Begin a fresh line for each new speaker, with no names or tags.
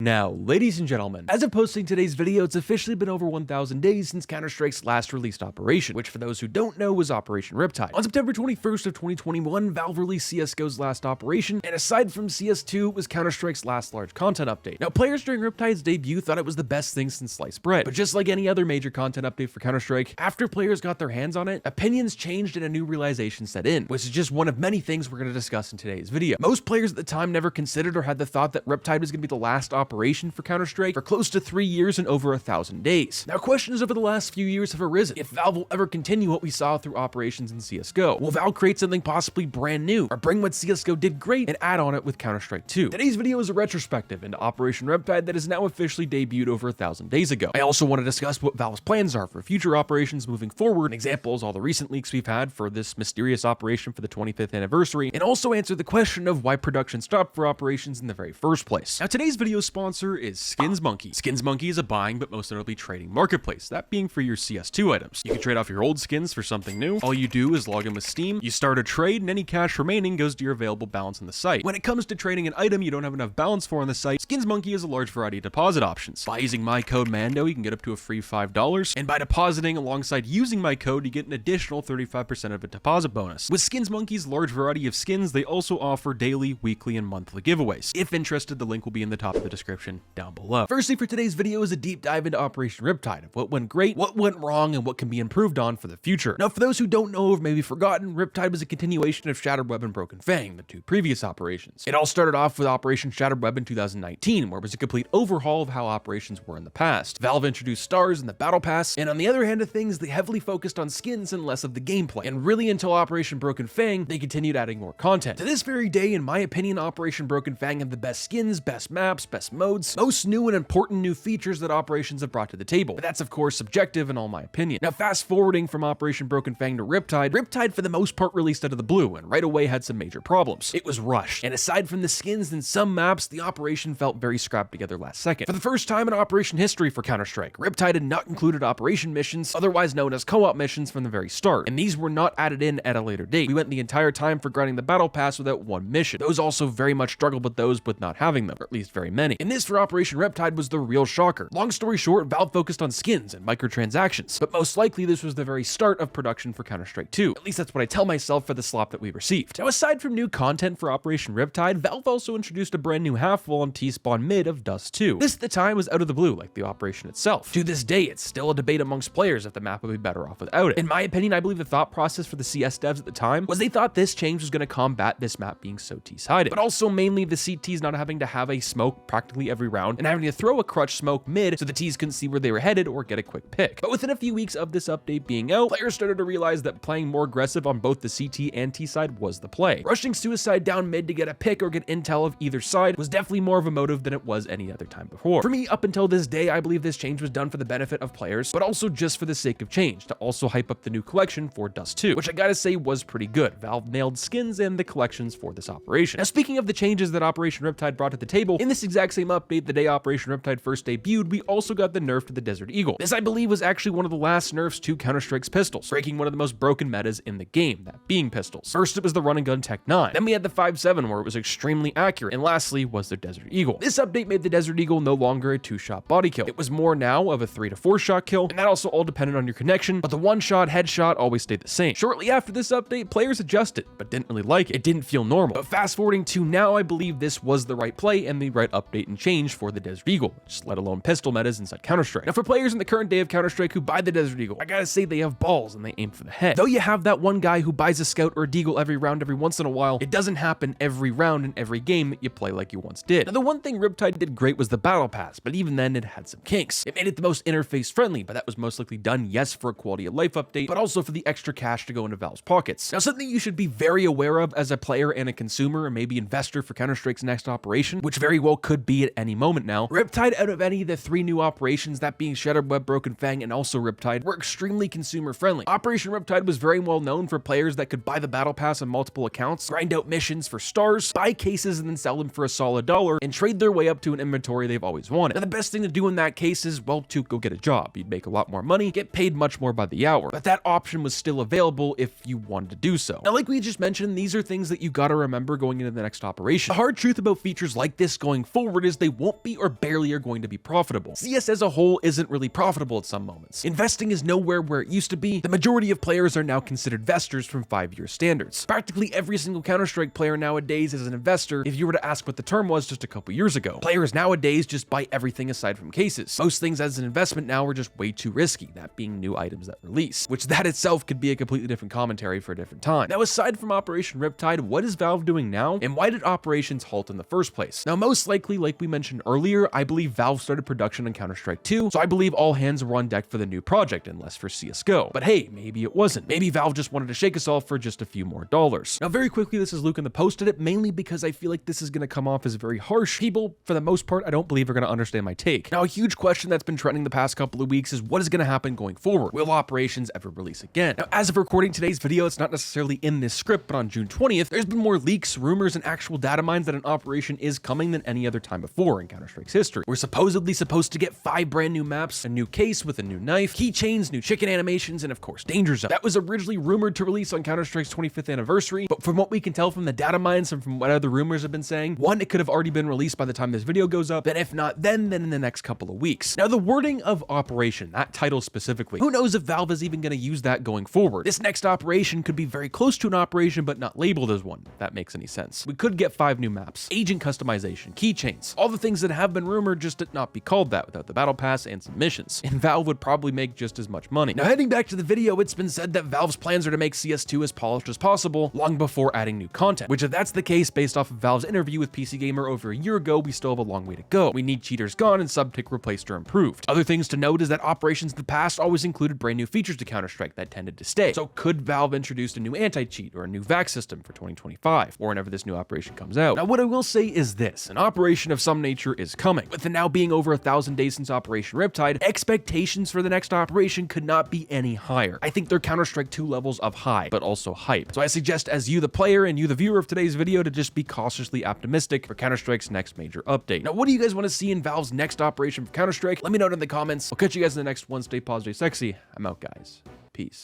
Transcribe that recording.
Now, ladies and gentlemen, as of posting today's video, it's officially been over 1,000 days since Counter-Strike's last released operation, which for those who don't know was Operation Riptide. On September 21st of 2021, Valve released CSGO's last operation, and aside from CS2, it was Counter-Strike's last large content update. Now, players during Riptide's debut thought it was the best thing since sliced bread, but just like any other major content update for Counter-Strike, after players got their hands on it, opinions changed and a new realization set in, which is just one of many things we're going to discuss in today's video. Most players at the time never considered or had the thought that Riptide was going to be the last operation for Counter-Strike for close to 3 years and over 1,000 days. Now, questions over the last few years have arisen. If Valve will ever continue what we saw through operations in CSGO, will Valve create something possibly brand new, or bring what CSGO did great and add on it with Counter-Strike 2? Today's video is a retrospective into Operation Riptide that is now officially debuted over 1,000 days ago. I also want to discuss what Valve's plans are for future operations moving forward, and examples all the recent leaks we've had for this mysterious operation for the 25th anniversary, and also answer the question of why production stopped for operations in the very first place. Now, today's video sponsor is SkinsMonkey. SkinsMonkey is a buying but most notably trading marketplace, that being for your CS2 items. You can trade off your old skins for something new. All you do is log in with Steam, you start a trade, and any cash remaining goes to your available balance on the site. When it comes to trading an item you don't have enough balance for on the site, SkinsMonkey has a large variety of deposit options. By using my code MANDO, you can get up to a free $5, and by depositing alongside using my code, you get an additional 35% of a deposit bonus. With SkinsMonkey's large variety of skins, they also offer daily, weekly, and monthly giveaways. If interested, the link will be in the top of the description down below. Firstly, for today's video is a deep dive into Operation Riptide, of what went great, what went wrong, and what can be improved on for the future. Now, for those who don't know or have maybe forgotten, Riptide was a continuation of Shattered Web and Broken Fang, the two previous operations. It all started off with Operation Shattered Web in 2019, where it was a complete overhaul of how operations were in the past. Valve introduced stars in the Battle Pass, and on the other hand of things, they heavily focused on skins and less of the gameplay. And really until Operation Broken Fang, they continued adding more content. To this very day, in my opinion, Operation Broken Fang had the best skins, best maps, best modes, most new and important new features that operations have brought to the table. But that's of course subjective in all my opinion. Now, fast forwarding from Operation Broken Fang to Riptide for the most part released out of the blue and right away had some major problems. It was rushed, and aside from the skins and some maps, the operation felt very scrapped together last second. For the first time in operation history for Counter-Strike, Riptide had not included operation missions, otherwise known as co-op missions, from the very start, and these were not added in at a later date. We went the entire time for grinding the Battle Pass without one mission. Those also very much struggled with those with not having them, or at least very many. And this for Operation Riptide was the real shocker. Long story short, Valve focused on skins and microtransactions, but most likely this was the very start of production for Counter-Strike 2. At least that's what I tell myself for the slop that we received. Now, aside from new content for Operation Riptide, Valve also introduced a brand new half-wall on T-Spawn mid of Dust 2. This at the time was out of the blue, like the operation itself. To this day, it's still a debate amongst players if the map would be better off without it. In my opinion, I believe the thought process for the CS devs at the time was they thought this change was going to combat this map being so T-sided, but also mainly the CTs not having to have a smoke practically every round and having to throw a crutch smoke mid so the Ts couldn't see where they were headed or get a quick pick. But within a few weeks of this update being out, players started to realize that playing more aggressive on both the CT and T side was the play. Rushing suicide down mid to get a pick or get intel of either side was definitely more of a motive than it was any other time before. For me, up until this day, I believe this change was done for the benefit of players, but also just for the sake of change, to also hype up the new collection for Dust 2, which I gotta say was pretty good. Valve nailed skins and the collections for this operation. Now, speaking of the changes that Operation Riptide brought to the table, in this exact same update, the day Operation Riptide first debuted, we also got the nerf to the Desert Eagle. This, I believe, was actually one of the last nerfs to Counter-Strike's pistols, breaking one of the most broken metas in the game, that being pistols. First, it was the run and gun Tech 9. Then we had the 5.7, where it was extremely accurate. And lastly was the Desert Eagle. This update made the Desert Eagle no longer a 2-shot body kill. It was more now of a 3 to 4 shot kill, and that also all depended on your connection, but the 1-shot headshot always stayed the same. Shortly after this update, players adjusted, but didn't really like it. It didn't feel normal. But fast forwarding to now, I believe this was the right play and the right update and change for the Desert Eagle, just let alone pistol metas inside Counter-Strike. Now, for players in the current day of Counter-Strike who buy the Desert Eagle, I gotta say they have balls and they aim for the head. Though you have that one guy who buys a Scout or a Deagle every round every once in a while, it doesn't happen every round in every game that you play like you once did. Now, the one thing Riptide did great was the Battle Pass, but even then it had some kinks. It made it the most interface friendly, but that was most likely done, yes, for a quality of life update, but also for the extra cash to go into Valve's pockets. Now, something you should be very aware of as a player and a consumer and maybe investor for Counter-Strike's next operation, which very well could be at any moment now, Riptide, out of any of the 3 new operations, that being Shattered Web, Broken Fang, and also Riptide, were extremely consumer friendly. Operation Riptide was very well known for players that could buy the Battle Pass on multiple accounts, grind out missions for stars, buy cases and then sell them for a solid $1, and trade their way up to an inventory they've always wanted. Now, the best thing to do in that case is, well, to go get a job. You'd make a lot more money, get paid much more by the hour, but that option was still available if you wanted to do so. Now, like we just mentioned, these are things that you gotta remember going into the next operation. The hard truth about features like this going forward is they won't be or barely are going to be profitable. CS as a whole isn't really profitable at some moments. Investing is nowhere where it used to be. The majority of players are now considered vestors from 5-year standards. Practically every single Counter-Strike player nowadays is an investor if you were to ask what the term was just a couple years ago. Players nowadays just buy everything aside from cases. Most things as an investment now are just way too risky, that being new items that release, which that itself could be a completely different commentary for a different time. Now, aside from Operation Riptide, what is Valve doing now, and why did operations halt in the first place? Now, most likely, like we mentioned earlier, I believe Valve started production on Counter-Strike 2, so I believe all hands were on deck for the new project, unless for CSGO. But hey, maybe it wasn't. Maybe Valve just wanted to shake us all for just a few more dollars. Now, very quickly, this is Luke in the Posted It, mainly because I feel like this is going to come off as very harsh. People, for the most part, I don't believe are going to understand my take. Now, a huge question that's been trending the past couple of weeks is what is going to happen going forward? Will operations ever release again? Now, as of recording today's video, it's not necessarily in this script, but on June 20th, there's been more leaks, rumors, and actual data mines that an operation is coming than any other time before in Counter-Strike's history. We're supposedly supposed to get 5 brand new maps, a new case with a new knife, keychains, new chicken animations, and of course, Danger Zone. That was originally rumored to release on Counter-Strike's 25th anniversary, but from what we can tell from the data mines and from what other rumors have been saying, one, it could have already been released by the time this video goes up, then if not then in the next couple of weeks. Now, the wording of operation, that title specifically, who knows if Valve is even going to use that going forward? This next operation could be very close to an operation, but not labeled as one, if that makes any sense. We could get 5 new maps, agent customization, keychains, all the things that have been rumored just to not be called that without the battle pass and some missions. And Valve would probably make just as much money. Now, heading back to the video, it's been said that Valve's plans are to make CS2 as polished as possible long before adding new content, which if that's the case, based off of Valve's interview with PC Gamer over a year ago, we still have a long way to go. We need cheaters gone and sub-tick replaced or improved. Other things to note is that operations in the past always included brand new features to Counter-Strike that tended to stay. So could Valve introduce a new anti-cheat or a new vac system for 2025 or whenever this new operation comes out? Now, what I will say is this: an operation of some nature is coming. With it now being over 1,000 days since Operation Riptide, expectations for the next operation could not be any higher. I think they're Counter-Strike 2 levels of high, but also hype. So I suggest, as you the player and you the viewer of today's video, to just be cautiously optimistic for Counter-Strike's next major update. Now, what do you guys want to see in Valve's next operation for Counter-Strike? Let me know in the comments. I'll catch you guys in the next one. Stay positive, stay sexy. I'm out, guys. Peace.